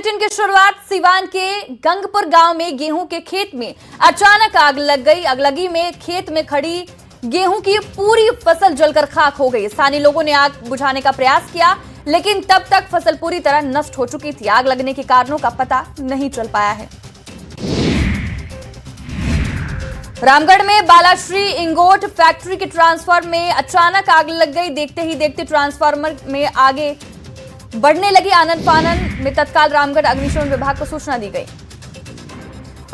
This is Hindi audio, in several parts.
बुलेटिन की शुरुआत सिवान के गंगपुर गांव में गेहूं के खेत में अचानक आग लग गई। अगलगी में खेत में खड़ी गेहूं की पूरी फसल जलकर खाक हो गई। स्थानीय लोगों ने आग बुझाने का प्रयास किया, लेकिन तब तक फसल पूरी तरह नष्ट हो चुकी थी। आग लगने के कारणों का पता नहीं चल पाया है। रामगढ़ में बालाश्री इंगोट फैक्ट्री के ट्रांसफार्मर में अचानक आग लग गई। देखते ही देखते ट्रांसफार्मर में आगे बढ़ने लगी। आनन फानन में तत्काल रामगढ़ अग्निशमन विभाग को सूचना दी गई।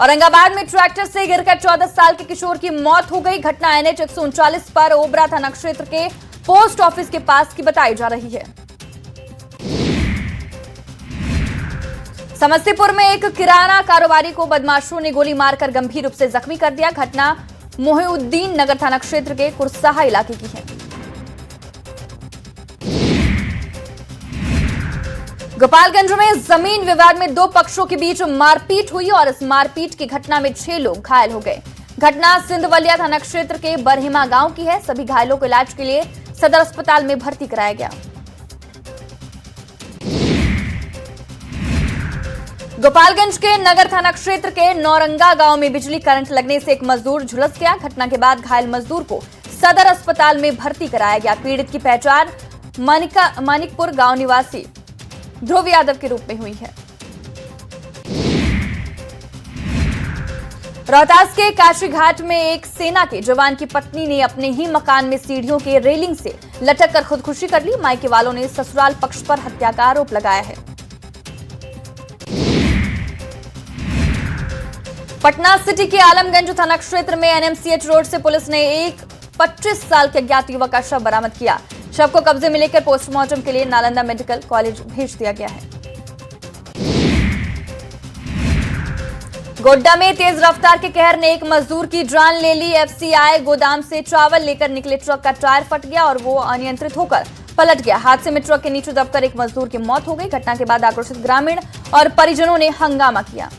औरंगाबाद में ट्रैक्टर से गिरकर 14 साल के किशोर की मौत हो गई। घटना NH 139 पर ओबरा थाना क्षेत्र के पोस्ट ऑफिस के पास की बताई जा रही है। समस्तीपुर में एक किराना कारोबारी को बदमाशों ने गोली मारकर गंभीर रूप से जख्मी कर दिया। घटना मोहिउद्दीन नगर थाना क्षेत्र के कुरसाहा इलाके की है। गोपालगंज में जमीन विवाद में दो पक्षों के बीच मारपीट हुई और इस मारपीट की घटना में 6 लोग घायल हो गए। घटना सिंधवलिया थाना क्षेत्र के बरहिमा गांव की है। सभी घायलों को इलाज के लिए सदर अस्पताल में भर्ती कराया गया। गोपालगंज के नगर थाना क्षेत्र के नौरंगा गांव में बिजली करंट लगने से एक मजदूर झुलस गया। घटना के बाद घायल मजदूर को सदर अस्पताल में भर्ती कराया गया। पीड़ित की पहचान मानिकपुर गांव निवासी ध्रुव यादव के रूप में हुई है। रोहतास के काशी घाट में एक सेना के जवान की पत्नी ने अपने ही मकान में सीढ़ियों के रेलिंग से लटक कर खुदकुशी कर ली। मायके वालों ने ससुराल पक्ष पर हत्या का आरोप लगाया है। पटना सिटी के आलमगंज थाना क्षेत्र में NMCH रोड से पुलिस ने एक 25 साल के अज्ञात युवक का शव बरामद किया। शव को कब्जे में लेकर पोस्टमार्टम के लिए नालंदा मेडिकल कॉलेज भेज दिया गया है। गोड्डा में तेज रफ्तार के कहर ने एक मजदूर की जान ले ली। FCI गोदाम से चावल लेकर निकले ट्रक का टायर फट गया और वो अनियंत्रित होकर पलट गया। हादसे में ट्रक के नीचे दबकर एक मजदूर की मौत हो गई। घटना के बाद आक्रोशित ग्रामीण और परिजनों ने हंगामा किया।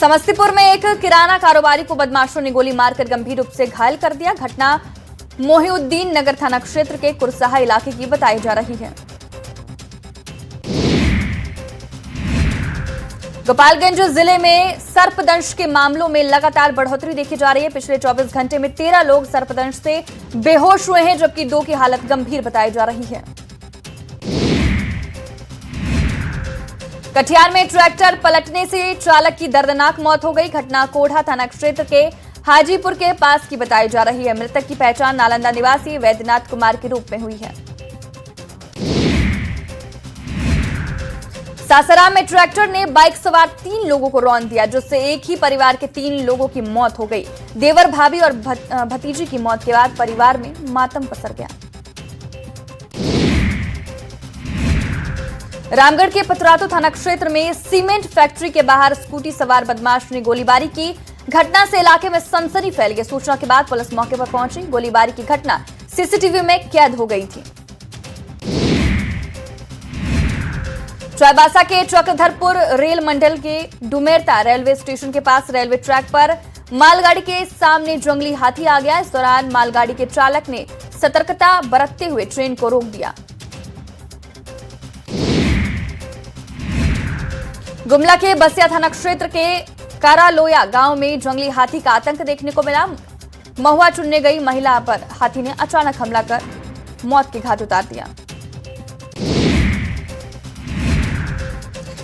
समस्तीपुर में एक किराना कारोबारी को बदमाशों ने गोली मारकर गंभीर रूप से घायल कर दिया। घटना मोहिउद्दीन नगर थाना क्षेत्र के कुरसाहा इलाके की बताई जा रही है। गोपालगंज जिले में सर्पदंश के मामलों में लगातार बढ़ोतरी देखी जा रही है। पिछले 24 घंटे में 13 लोग सर्पदंश से बेहोश हुए हैं, जबकि 2 की हालत गंभीर बताई जा रही है। कटिहार में ट्रैक्टर पलटने से चालक की दर्दनाक मौत हो गई। घटना कोढ़ा थाना क्षेत्र के हाजीपुर के पास की बताई जा रही है। मृतक की पहचान नालंदा निवासी वैद्यनाथ कुमार के रूप में हुई है। सासाराम में ट्रैक्टर ने बाइक सवार 3 लोगों को रौंद दिया, जिससे एक ही परिवार के 3 लोगों की मौत हो गई। देवर, भाभी और भतीजी की मौत के बाद परिवार में मातम पसर गया। रामगढ़ के पतरातू थाना क्षेत्र में सीमेंट फैक्ट्री के बाहर स्कूटी सवार बदमाश ने गोलीबारी की। घटना से इलाके में सनसनी फैल गई। सूचना के बाद पुलिस मौके पर पहुंची। गोलीबारी की घटना CCTV में कैद हो गई थी। चाईबासा के चक्रधरपुर रेल मंडल के डुमेरता रेलवे स्टेशन के पास रेलवे ट्रैक पर मालगाड़ी के सामने जंगली हाथी आ गया। इस दौरान मालगाड़ी के चालक ने सतर्कता बरतते हुए ट्रेन को रोक दिया। गुमला के बसिया थाना क्षेत्र के कारालोया गांव में जंगली हाथी का आतंक देखने को मिला। महुआ चुनने गई महिला पर हाथी ने अचानक हमला कर मौत के घाट उतार दिया।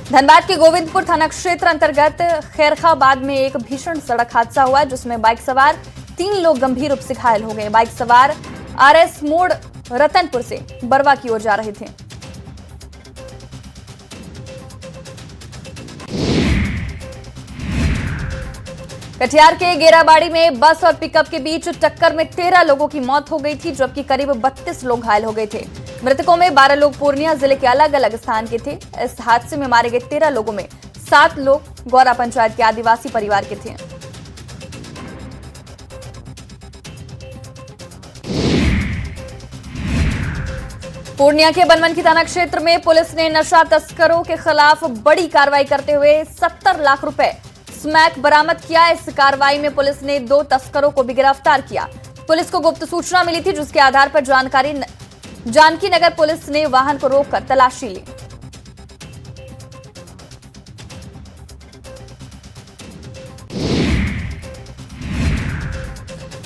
धनबाद के गोविंदपुर थाना क्षेत्र अंतर्गत खैरखाबाद में एक भीषण सड़क हादसा हुआ, जिसमें बाइक सवार 3 लोग गंभीर रूप से घायल हो गए। बाइक सवार RS मोड़ रतनपुर से बरवा की ओर जा रहे थे। कटिहार के गेराबाड़ी में बस और पिकअप के बीच टक्कर में 13 लोगों की मौत हो गई थी, जबकि करीब 32 लोग घायल हो गए थे। मृतकों में 12 लोग पूर्णिया जिले के अलग अलग स्थान के थे। इस हादसे में मारे गए 13 लोगों में 7 लोग गौरा पंचायत के आदिवासी परिवार के थे। पूर्णिया के बनमनखी थाना क्षेत्र में पुलिस ने नशा तस्करों के खिलाफ बड़ी कार्रवाई करते हुए 70 लाख रुपए स्मैक बरामद किया। इस कार्रवाई में पुलिस ने 2 तस्करों को भी गिरफ्तार किया। पुलिस को गुप्त सूचना मिली थी, जिसके आधार पर जानकारी जानकी नगर पुलिस ने वाहन को रोककर तलाशी ली।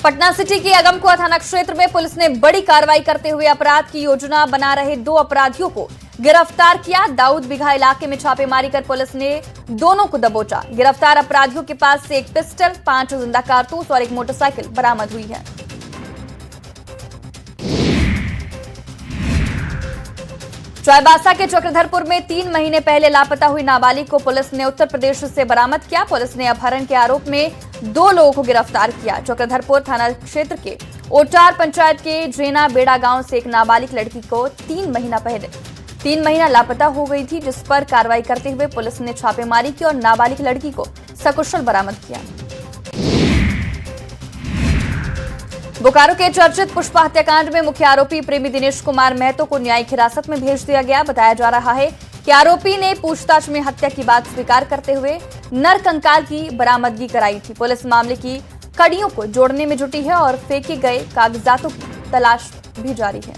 पटना सिटी के अगमकुआ थाना क्षेत्र में पुलिस ने बड़ी कार्रवाई करते हुए अपराध की योजना बना रहे 2 अपराधियों को गिरफ्तार किया। दाऊद बिघा इलाके में छापेमारी कर पुलिस ने दोनों को दबोचा। गिरफ्तार अपराधियों के पास से एक पिस्टल, 5 जिंदा कारतूस और एक मोटरसाइकिल बरामद हुई है। चाईबासा के चक्रधरपुर में 3 महीने पहले लापता हुई नाबालिग को पुलिस ने उत्तर प्रदेश से बरामद किया। पुलिस ने अपहरण के आरोप में 2 लोगों को गिरफ्तार किया। चक्रधरपुर थाना क्षेत्र के ओटार पंचायत के जेना बेड़ा गांव से एक नाबालिग लड़की को 3 महीना लापता हो गई थी, जिस पर कार्रवाई करते हुए पुलिस ने छापेमारी की और नाबालिग लड़की को सकुशल बरामद किया। बोकारो के चर्चित पुष्पा हत्याकांड में मुख्य आरोपी प्रेमी दिनेश कुमार महतो को न्यायिक हिरासत में भेज दिया गया। बताया जा रहा है कि आरोपी ने पूछताछ में हत्या की बात स्वीकार करते हुए नरकंकाल की बरामदगी कराई थी। पुलिस मामले की कड़ियों को जोड़ने में जुटी है और फेंके गए कागजातों की तलाश भी जारी है।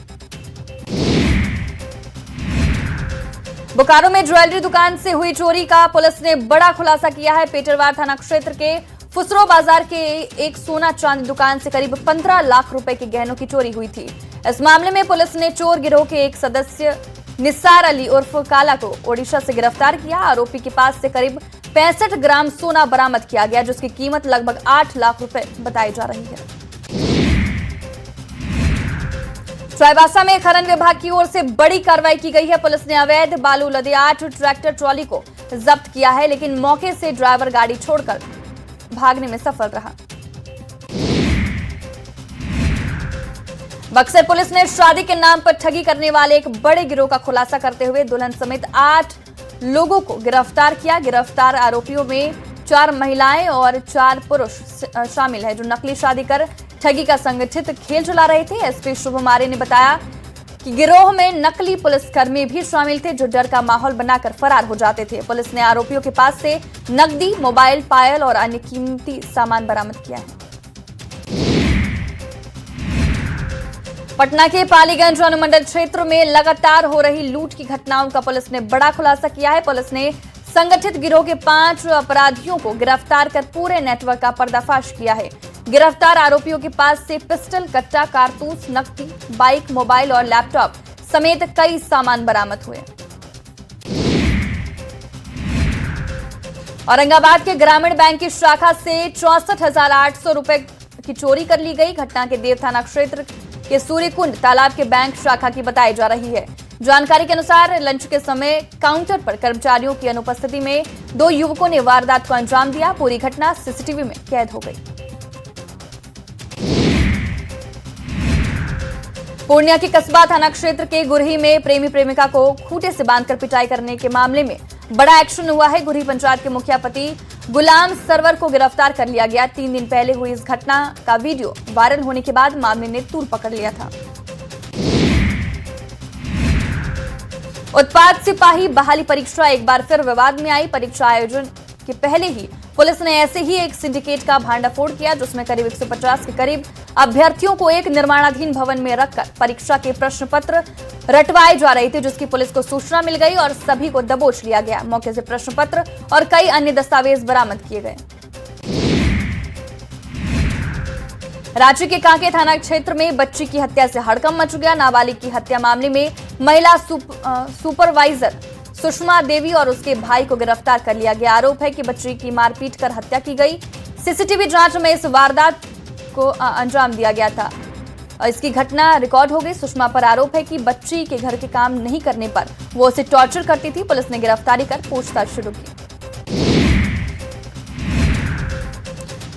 बोकारो में ज्वेलरी दुकान से हुई चोरी का पुलिस ने बड़ा खुलासा किया है। पेटरवार थाना क्षेत्र के फुसरो बाजार के एक सोना चांदी दुकान से करीब 15 लाख रुपए के गहनों की चोरी हुई थी। इस मामले में पुलिस ने चोर गिरोह के एक सदस्य निसार अली उर्फ काला को ओडिशा से गिरफ्तार किया। आरोपी के पास से करीब 65 ग्राम सोना बरामद किया गया, जिसकी कीमत लगभग 8 लाख रुपए बताई जा रही है। चाईबासा में खनन विभाग की ओर से बड़ी कार्रवाई की गई है। पुलिस ने अवैध बालू लदे 8 ट्रैक्टर ट्रॉली को जब्त किया है, लेकिन मौके से ड्राइवर गाड़ी छोड़कर भागने में सफल रहा। बक्सर पुलिस ने शादी के नाम पर ठगी करने वाले एक बड़े गिरोह का खुलासा करते हुए दुल्हन समेत 8 लोगों को गिरफ्तार किया। गिरफ्तार आरोपियों में 4 महिलाएं और 4 पुरुष शामिल हैं, जो नकली शादी कर ठगी का संगठित खेल चला रहे थे। एसपी शुभम आर्य ने बताया कि गिरोह में नकली पुलिसकर्मी भी शामिल थे, जो डर का माहौल बनाकर फरार हो जाते थे। पुलिस ने आरोपियों के पास से नकदी, मोबाइल, पायल और अन्य कीमती सामान बरामद किया है। पटना के पालीगंज अनुमंडल क्षेत्र में लगातार हो रही लूट की घटनाओं का पुलिस ने बड़ा खुलासा किया है। पुलिस ने संगठित गिरोह के 5 अपराधियों को गिरफ्तार कर पूरे नेटवर्क का पर्दाफाश किया है। गिरफ्तार आरोपियों के पास से पिस्टल, कट्टा, कारतूस, नकदी, बाइक, मोबाइल और लैपटॉप समेत कई सामान बरामद हुए। औरंगाबाद के ग्रामीण बैंक की शाखा से 64,800 रुपए की चोरी कर ली गई। घटना के देव थाना क्षेत्र के सूर्यकुंड तालाब के बैंक शाखा की बताई जा रही है। जानकारी के अनुसार लंच के समय काउंटर पर कर्मचारियों की अनुपस्थिति में 2 युवकों ने वारदात को अंजाम दिया। पूरी घटना सीसीटीवी में कैद हो गई। पूर्णिया के कस्बा थाना क्षेत्र के गुरही में प्रेमी प्रेमिका को खूंटे से बांधकर पिटाई करने के मामले में बड़ा एक्शन हुआ है। गुरही पंचायत के मुखिया पति गुलाम सरवर को गिरफ्तार कर लिया गया। 3 दिन पहले हुई इस घटना का वीडियो वायरल होने के बाद मामले ने तूल पकड़ लिया था। उत्पाद सिपाही बहाली परीक्षा एक बार फिर विवाद में आई। परीक्षा आयोजन के पहले ही पुलिस ने ऐसे ही एक सिंडिकेट का भांडाफोड़ किया, जिसमें करीब 150 के करीब अभ्यर्थियों को एक निर्माणाधीन भवन में रखकर परीक्षा के प्रश्न पत्र रटवाए जा रहे थे, जिसकी पुलिस को सूचना मिल गई और सभी को दबोच लिया गया। मौके से प्रश्न पत्र और कई अन्य दस्तावेज बरामद किए गए। रांची के कांके थाना क्षेत्र में बच्ची की हत्या से हड़कंप मच गया। नाबालिग की हत्या मामले में महिला सुपरवाइजर सुषमा देवी और उसके भाई को गिरफ्तार कर लिया गया। आरोप है कि बच्ची की मारपीट कर हत्या की गई। सीसीटीवी जांच में इस वारदात को अंजाम दिया गया था। इसकी घटना रिकॉर्ड हो गई। सुषमा पर आरोप है कि बच्ची के घर के काम नहीं करने पर वो उसे टॉर्चर करती थी। पुलिस ने गिरफ्तारी कर पूछताछ शुरू की।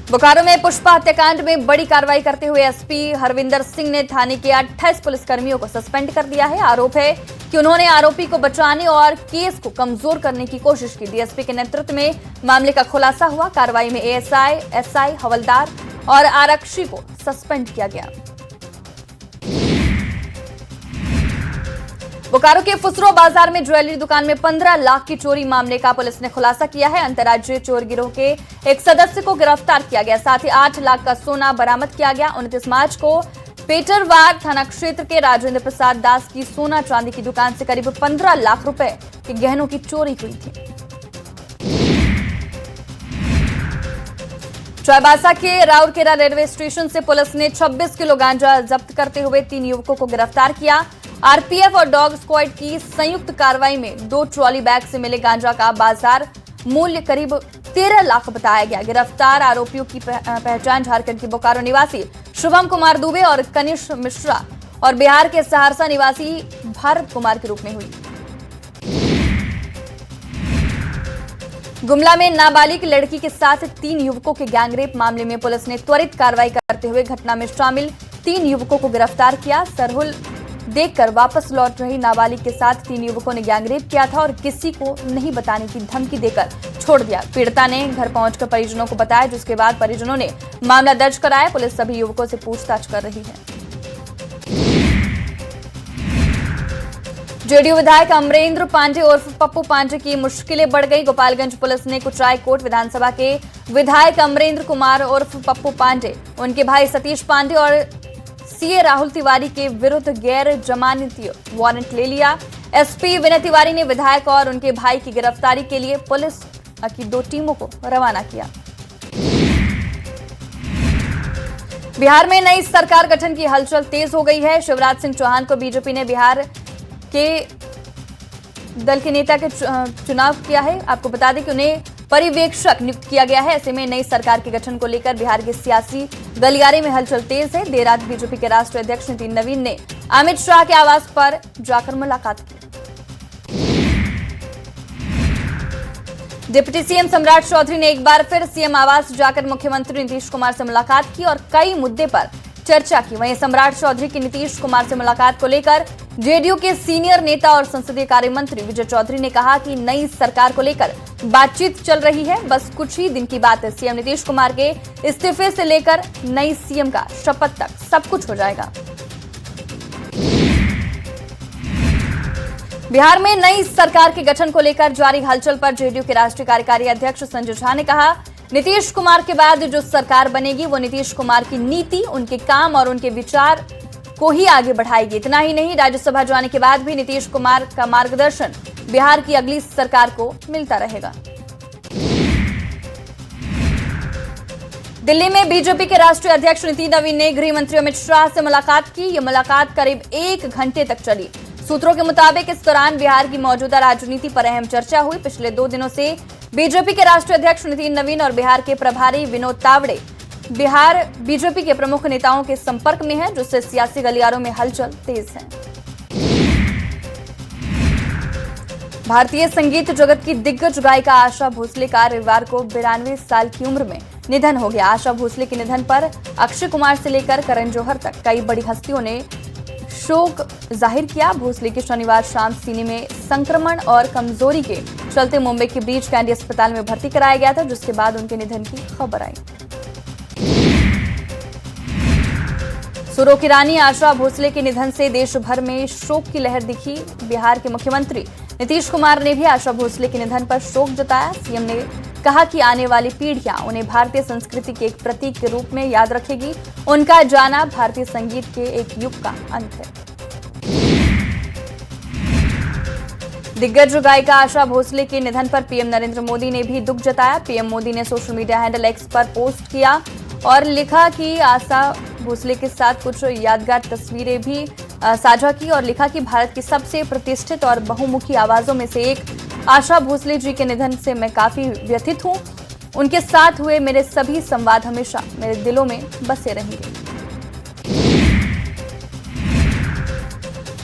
बोकारो में पुष्पा हत्याकांड में बड़ी कार्रवाई करते हुए एसपी हरविंदर सिंह ने थाने के 28 पुलिसकर्मियों को सस्पेंड कर दिया है। आरोप है कि उन्होंने आरोपी को बचाने और केस को कमजोर करने की कोशिश की। डीएसपी के नेतृत्व में मामले का खुलासा हुआ। कार्रवाई में एएसआई, एसआई, हवलदार और आरक्षी को सस्पेंड किया गया। बोकारो के फुसरो बाजार में ज्वेलरी दुकान में 15 लाख की चोरी मामले का पुलिस ने खुलासा किया है। अंतर्राज्यीय चोर गिरोह के एक सदस्य को गिरफ्तार किया गया। साथ ही 8 लाख का सोना बरामद किया गया। 29 मार्च को पेटरवार थाना क्षेत्र के राजेंद्र प्रसाद दास की सोना चांदी की दुकान से करीब 15 लाख रुपए के गहनों की चोरी हुई थी। चाईबासा के राउरकेला रेलवे स्टेशन से पुलिस ने 26 किलो गांजा जब्त करते हुए 3 युवकों को गिरफ्तार किया। आरपीएफ और डॉग स्क्वाड की संयुक्त कार्रवाई में 2 ट्रॉली बैग से मिले गांजा का बाजार मूल्य करीब 13 लाख बताया गया। गिरफ्तार आरोपियों की पहचान झारखंड के बोकारो निवासी शुभम कुमार दुबे और कनिष्क मिश्रा और बिहार के सहरसा निवासी भारत कुमार के रूप में हुई। गुमला में नाबालिग लड़की के साथ 3 युवकों के गैंगरेप मामले में पुलिस ने त्वरित कार्रवाई करते हुए घटना में शामिल 3 युवकों को गिरफ्तार किया। सरहुल देखकर वापस लौट रही नाबालिग के साथ 3 युवकों ने गैंगरेप किया था और किसी को नहीं बताने की धमकी देकर छोड़ दिया। पीड़िता ने घर पहुंचकर परिजनों को बताया, जिसके बाद परिजनों ने मामला दर्ज कराया। पुलिस सभी युवकों से पूछताछ कर रही है। जेडीयू विधायक अमरेंद्र पांडे उर्फ पप्पू पांडे की मुश्किलें बढ़ गई। गोपालगंज पुलिस ने कुचायकोट विधानसभा के विधायक अमरेंद्र कुमार उर्फ पप्पू पांडे, उनके भाई सतीश पांडे और सीए राहुल तिवारी के विरुद्ध गैर जमानती वारंट ले लिया। एसपी विनय तिवारी ने विधायक और उनके भाई की गिरफ्तारी के लिए पुलिस की 2 टीमों को रवाना किया। बिहार में नई सरकार गठन की हलचल तेज हो गई है। शिवराज सिंह चौहान को बीजेपी ने बिहार के दल के नेता के चुनाव किया है। आपको बता दें कि उन्हें पर्यवेक्षक नियुक्त किया गया है। ऐसे में नई सरकार के गठन को लेकर बिहार के सियासी गलियारे में हलचल तेज है। देर रात बीजेपी के राष्ट्रीय अध्यक्ष नितिन नवीन ने अमित शाह के आवास पर जाकर मुलाकात की। डिप्टी सीएम सम्राट चौधरी ने एक बार फिर सीएम आवास जाकर मुख्यमंत्री नीतीश कुमार से मुलाकात की और कई मुद्दे पर चर्चा की। वहीं सम्राट चौधरी की नीतीश कुमार से मुलाकात को लेकर जेडीयू के सीनियर नेता और संसदीय कार्य मंत्री विजय चौधरी ने कहा कि नई सरकार को लेकर बातचीत चल रही है, बस कुछ ही दिन की बात है। सीएम नीतीश कुमार के इस्तीफे से लेकर नई सीएम का शपथ तक सब कुछ हो जाएगा। बिहार में नई सरकार के गठन को लेकर जारी हलचल पर जेडीयू के राष्ट्रीय कार्यकारी अध्यक्ष संजय झा ने कहा, नीतीश कुमार के बाद जो सरकार बनेगी वो नीतीश कुमार की नीति, उनके काम और उनके विचार को ही आगे बढ़ाएगी। इतना ही नहीं, राज्यसभा जाने के बाद भी नीतीश कुमार का मार्गदर्शन बिहार की अगली सरकार को मिलता रहेगा। दिल्ली में बीजेपी के राष्ट्रीय अध्यक्ष नितिन नवीन ने गृह मंत्री अमित शाह से मुलाकात की। यह मुलाकात करीब 1 घंटे तक चली। सूत्रों के मुताबिक इस दौरान बिहार की मौजूदा राजनीति पर अहम चर्चा हुई। पिछले 2 दिनों से बीजेपी के राष्ट्रीय अध्यक्ष नितिन नवीन और बिहार के प्रभारी विनोद तावड़े बिहार बीजेपी के प्रमुख नेताओं के संपर्क में है, जिससे सियासी गलियारों में हलचल तेज है। भारतीय संगीत जगत की दिग्गज गायिका आशा भोसले का रविवार को 92 साल की उम्र में निधन हो गया। आशा भोसले के निधन पर अक्षय कुमार से लेकर करण जौहर तक कई बड़ी हस्तियों ने शोक जाहिर किया। भोसले की शनिवार शाम सीने में संक्रमण और कमजोरी के चलते मुंबई के ब्रीच कैंडी अस्पताल में भर्ती कराया गया था, जिसके बाद उनके निधन की खबर आई। सुरों की रानी आशा भोसले के निधन से देश भर में शोक की लहर दिखी। बिहार के मुख्यमंत्री नीतीश कुमार ने भी आशा भोसले के निधन पर शोक जताया। सीएम ने कहा कि आने वाली पीढ़ियां उन्हें भारतीय संस्कृति के एक प्रतीक के रूप में याद रखेगी। उनका जाना भारतीय संगीत के एक युग का अंत है। दिग्गज गायिका आशा भोसले के निधन पर पीएम नरेंद्र मोदी ने भी दुख जताया। पीएम मोदी ने सोशल मीडिया हैंडल एक्स पर पोस्ट किया और लिखा कि आशा भोसले के साथ कुछ यादगार तस्वीरें भी साझा की और लिखा कि भारत की सबसे प्रतिष्ठित और बहुमुखी आवाजों में से एक आशा भोसले जी के निधन से मैं काफी व्यथित हूं। उनके साथ हुए मेरे सभी संवाद हमेशा मेरे दिलों में बसे रहेंगे।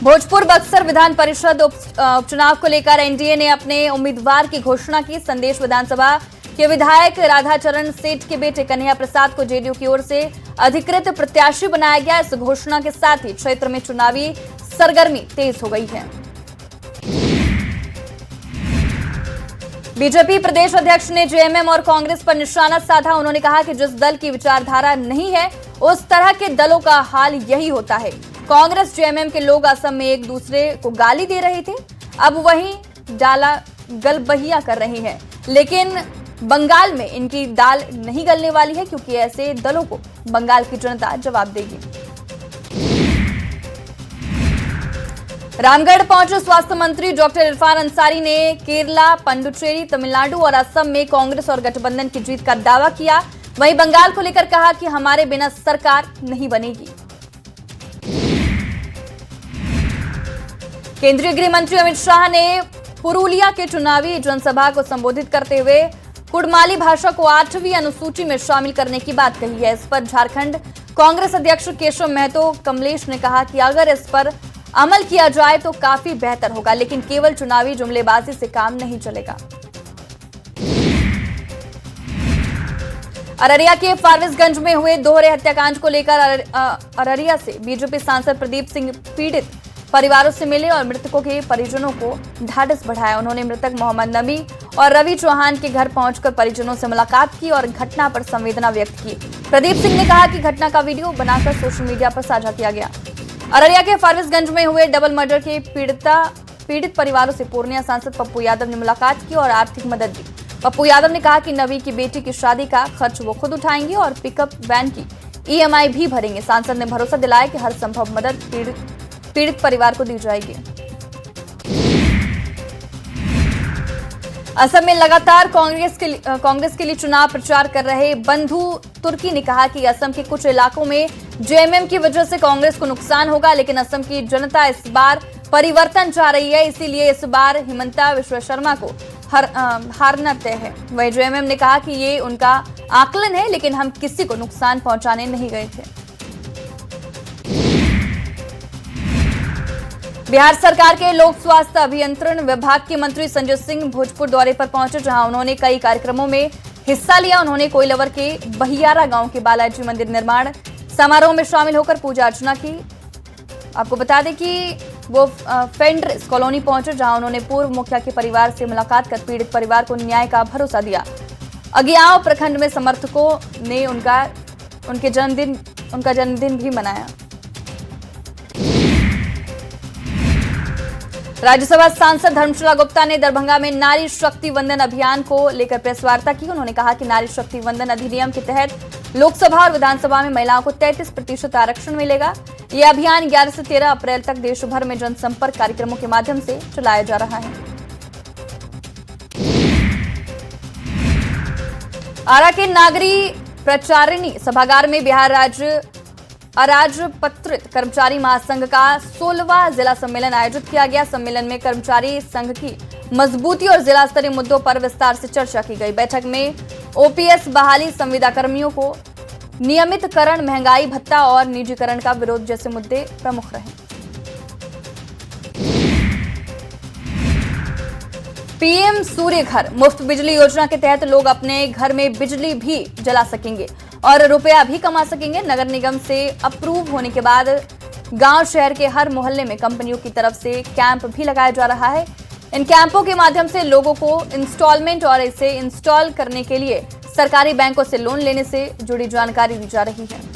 भोजपुर बक्सर विधान परिषद उपचुनाव को लेकर एनडीए ने अपने उम्मीदवार की घोषणा की। संदेश विधानसभा के विधायक राधाचरण सेठ के बेटे कन्हैया प्रसाद को जेडीयू की ओर से अधिकृत प्रत्याशी बनाया गया। इस घोषणा के साथ ही क्षेत्र में चुनावी सरगर्मी तेज हो गई है। बीजेपी प्रदेश अध्यक्ष ने जेएमएम और कांग्रेस पर निशाना साधा। उन्होंने कहा कि जिस दल की विचारधारा नहीं है उस तरह के दलों का हाल यही होता है। कांग्रेस जेएमएम के लोग असम में एक दूसरे को गाली दे रहे थे, अब वही डाला गलबहिया कर रही है, लेकिन बंगाल में इनकी दाल नहीं गलने वाली है, क्योंकि ऐसे दलों को बंगाल की जनता जवाब देगी। रामगढ़ पहुंचे स्वास्थ्य मंत्री डॉक्टर इरफान अंसारी ने केरला, पुडुचेरी, तमिलनाडु और असम में कांग्रेस और गठबंधन की जीत का दावा किया। वहीं बंगाल को लेकर कहा कि हमारे बिना सरकार नहीं बनेगी। केंद्रीय गृह मंत्री अमित शाह ने पुरुलिया के चुनावी जनसभा को संबोधित करते हुए कुड़माली भाषा को 8वीं अनुसूची में शामिल करने की बात कही है। इस पर झारखंड कांग्रेस अध्यक्ष केशव महतो कमलेश ने कहा कि अगर इस पर अमल किया जाए तो काफी बेहतर होगा, लेकिन केवल चुनावी जुमलेबाजी से काम नहीं चलेगा। अररिया के फारबिसगंज में हुए दोहरे हत्याकांड को लेकर अररिया से बीजेपी सांसद प्रदीप सिंह पीड़ित परिवारों से मिले और मृतकों के परिजनों को ढाढ़स बढ़ाया। उन्होंने मृतक मोहम्मद नबी और रवि चौहान के घर पहुंचकर परिजनों से मुलाकात की और घटना पर संवेदना व्यक्त की। प्रदीप सिंह ने कहा कि घटना का वीडियो बनाकर सोशल मीडिया पर साझा किया गया। अररिया के फारबिसगंज में हुए डबल मर्डर के पीड़ित परिवारों से पूर्णिया सांसद पप्पू यादव ने मुलाकात की और आर्थिक मदद दी। पप्पू यादव ने कहा कि नबी की बेटी की शादी का खर्च वो खुद उठाएंगे और पिकअप वैन की EMI भी भरेंगे। सांसद ने भरोसा दिलाया कि हर संभव मदद पीड़ित परिवार को दी जाएगी। असम में लगातार कांग्रेस के लिए चुनाव प्रचार कर रहे बंधु तुर्की ने कहा कि असम के कुछ इलाकों में JMM की वजह से कांग्रेस को नुकसान होगा, लेकिन असम की जनता इस बार परिवर्तन चाह रही है, इसीलिए इस बार हिमंता विश्व शर्मा को हारना तय है। वहीं JMM ने कहा कि ये उनका आकलन है, लेकिन हम किसी को नुकसान पहुंचाने नहीं गए थे। बिहार सरकार के लोक स्वास्थ्य अभियंत्रण विभाग के मंत्री संजय सिंह भोजपुर दौरे पर पहुंचे, जहां उन्होंने कई कार्यक्रमों में हिस्सा लिया। उन्होंने कोइलवर के बहियारा गांव के बालाजी मंदिर निर्माण समारोह में शामिल होकर पूजा अर्चना की। आपको बता दें कि वो फेंड्रिस कॉलोनी पहुंचे, जहां उन्होंने पूर्व मुखिया के परिवार से मुलाकात कर पीड़ित परिवार को न्याय का भरोसा दिया। अगियाव प्रखंड में समर्थकों ने उनका जन्मदिन भी मनाया। राज्यसभा सांसद धर्मशाला गुप्ता ने दरभंगा में नारी शक्ति वंदन अभियान को लेकर प्रेस वार्ता की। उन्होंने कहा कि नारी शक्ति वंदन अधिनियम के तहत लोकसभा और विधानसभा में महिलाओं को 33% आरक्षण मिलेगा। यह अभियान 11 से 13 अप्रैल तक देश भर में जनसंपर्क कार्यक्रमों के माध्यम से चलाया जा रहा है। आरा के नागरी प्रचारिणी सभागार में बिहार राज्य अराजपत्रित कर्मचारी महासंघ का 16वां जिला सम्मेलन आयोजित किया गया। सम्मेलन में कर्मचारी संघ की मजबूती और जिला स्तरीय मुद्दों पर विस्तार से चर्चा की गई। बैठक में OPS बहाली, संविदा कर्मियों को नियमितकरण, महंगाई भत्ता और निजीकरण का विरोध जैसे मुद्दे प्रमुख रहे। PM सूर्य घर मुफ्त बिजली योजना के तहत लोग अपने घर में बिजली भी जला सकेंगे और रुपया भी कमा सकेंगे। नगर निगम से अप्रूव होने के बाद गांव शहर के हर मोहल्ले में कंपनियों की तरफ से कैंप भी लगाया जा रहा है। इन कैंपों के माध्यम से लोगों को इंस्टॉलमेंट और इसे इंस्टॉल करने के लिए सरकारी बैंकों से लोन लेने से जुड़ी जानकारी दी जा रही है।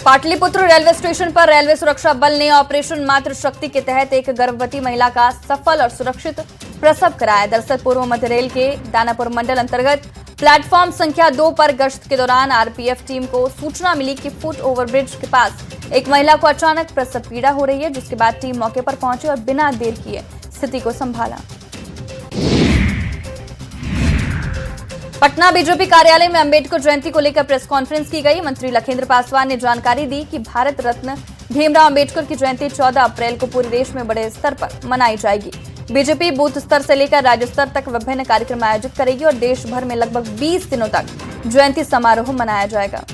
पाटलिपुत्र रेलवे स्टेशन पर रेलवे सुरक्षा बल ने ऑपरेशन मातृशक्ति के तहत एक गर्भवती महिला का सफल और सुरक्षित प्रसव कराया। दरअसल पूर्व मध्य रेल के दानापुर मंडल अंतर्गत प्लेटफॉर्म संख्या 2 पर गश्त के दौरान RPF टीम को सूचना मिली कि फुट ओवरब्रिज के पास एक महिला को अचानक प्रसव पीड़ा हो रही है, जिसके बाद टीम मौके पर पहुंची और बिना देर किए स्थिति को संभाला। पटना बीजेपी कार्यालय में अंबेडकर जयंती को लेकर प्रेस कॉन्फ्रेंस की गई। मंत्री लखेंद्र पासवान ने जानकारी दी कि भारत रत्न भीमराव अंबेडकर की जयंती 14 अप्रैल को पूरे देश में बड़े स्तर पर मनाई जाएगी। बीजेपी बूथ स्तर से लेकर राज्य स्तर तक विभिन्न कार्यक्रम आयोजित करेगी और देश भर में लगभग 20 दिनों तक जयंती समारोह मनाया जाएगा।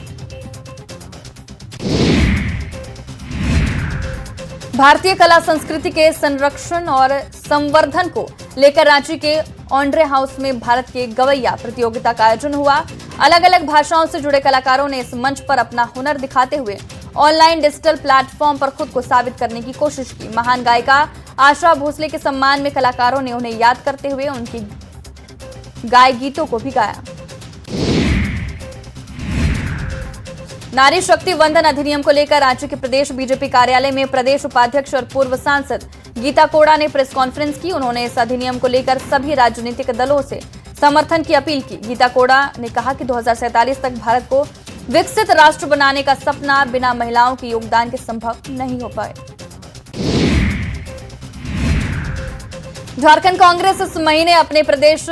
भारतीय कला संस्कृति के संरक्षण और संवर्धन को लेकर रांची के ऑन्ड्रे हाउस में भारत के गवैया प्रतियोगिता का आयोजन हुआ। अलग अलग भाषाओं से जुड़े कलाकारों ने इस मंच पर अपना हुनर दिखाते हुए ऑनलाइन डिजिटल प्लेटफॉर्म पर खुद को साबित करने की कोशिश की। महान गायिका आशा भोसले के सम्मान में कलाकारों ने उन्हें याद करते हुए उनकी गाए गीतों को भी गाया। नारी शक्ति वंदन अधिनियम को लेकर रांची के प्रदेश बीजेपी कार्यालय में प्रदेश उपाध्यक्ष और पूर्व सांसद गीता कोड़ा ने प्रेस कॉन्फ्रेंस की। उन्होंने इस अधिनियम को लेकर सभी राजनीतिक दलों से समर्थन की अपील की। गीता कोड़ा ने कहा कि 2047 तक भारत को विकसित राष्ट्र बनाने का सपना बिना महिलाओं के योगदान के संभव नहीं हो पाए। झारखंड कांग्रेस इस महीने अपने प्रदेश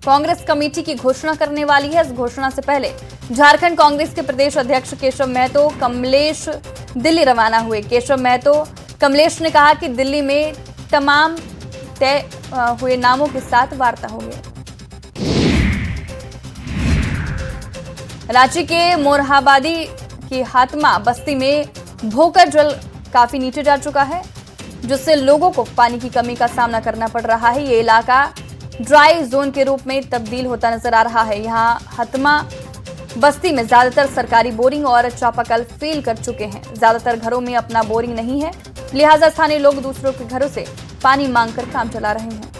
कांग्रेस कमेटी की घोषणा करने वाली है। इस घोषणा से पहले झारखंड कांग्रेस के प्रदेश अध्यक्ष केशव महतो कमलेश दिल्ली रवाना हुए। केशव महतो कमलेश ने कहा कि दिल्ली में तमाम तय हुए नामों के साथ वार्ता होगी। रांची के मोरहाबादी की हातमा बस्ती में भूखर जल काफी नीचे जा चुका है, जिससे लोगों को पानी की कमी का सामना करना पड़ रहा है। ये इलाका ड्राई जोन के रूप में तब्दील होता नजर आ रहा है। यहाँ हातमा बस्ती में ज्यादातर सरकारी बोरिंग और चापाकल फेल कर चुके हैं। ज्यादातर घरों में अपना बोरिंग नहीं है, लिहाजा स्थानीय लोग दूसरों के घरों से पानी मांगकर काम चला रहे हैं।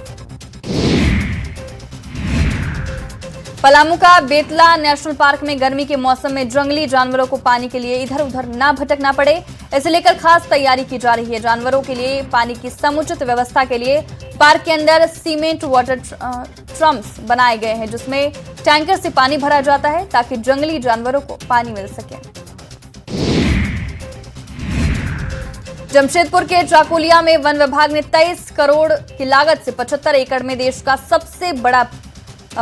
पलामू का बेतला नेशनल पार्क में गर्मी के मौसम में जंगली जानवरों को पानी के लिए इधर उधर ना भटकना पड़े, इसे लेकर खास तैयारी की जा रही है। जानवरों के लिए पानी की समुचित व्यवस्था के लिए पार्क के अंदर सीमेंट वाटर ट्रम्स बनाए गए हैं, जिसमें टैंकर से पानी भरा जाता है ताकि जंगली जानवरों को पानी मिल सके। जमशेदपुर के चाकुलिया में वन विभाग ने 23 करोड़ की लागत से 75 एकड़ में देश का सबसे बड़ा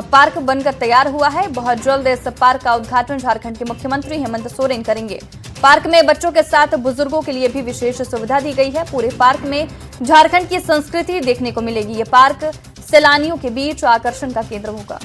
पार्क बनकर तैयार हुआ है। बहुत जल्द इस पार्क का उद्घाटन झारखंड के मुख्यमंत्री हेमंत सोरेन करेंगे। पार्क में बच्चों के साथ बुजुर्गों के लिए भी विशेष सुविधा दी गई है। पूरे पार्क में झारखंड की संस्कृति देखने को मिलेगी। ये पार्क सैलानियों के बीच आकर्षण का केंद्र होगा।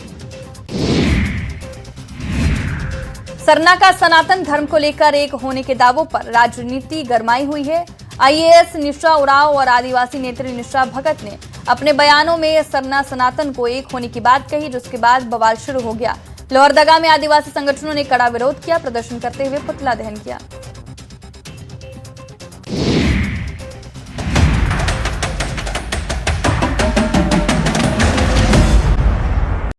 सरना का सनातन धर्म को लेकर एक होने के दावों पर राजनीति गरमाई हुई है। आईएएस निशा उरांव और आदिवासी नेत्री निशा भगत ने अपने बयानों में सरना सनातन को एक होने की बात कही, जिसके बाद बवाल शुरू हो गया। लोहरदगा में आदिवासी संगठनों ने कड़ा विरोध किया, प्रदर्शन करते हुए पुतला दहन किया।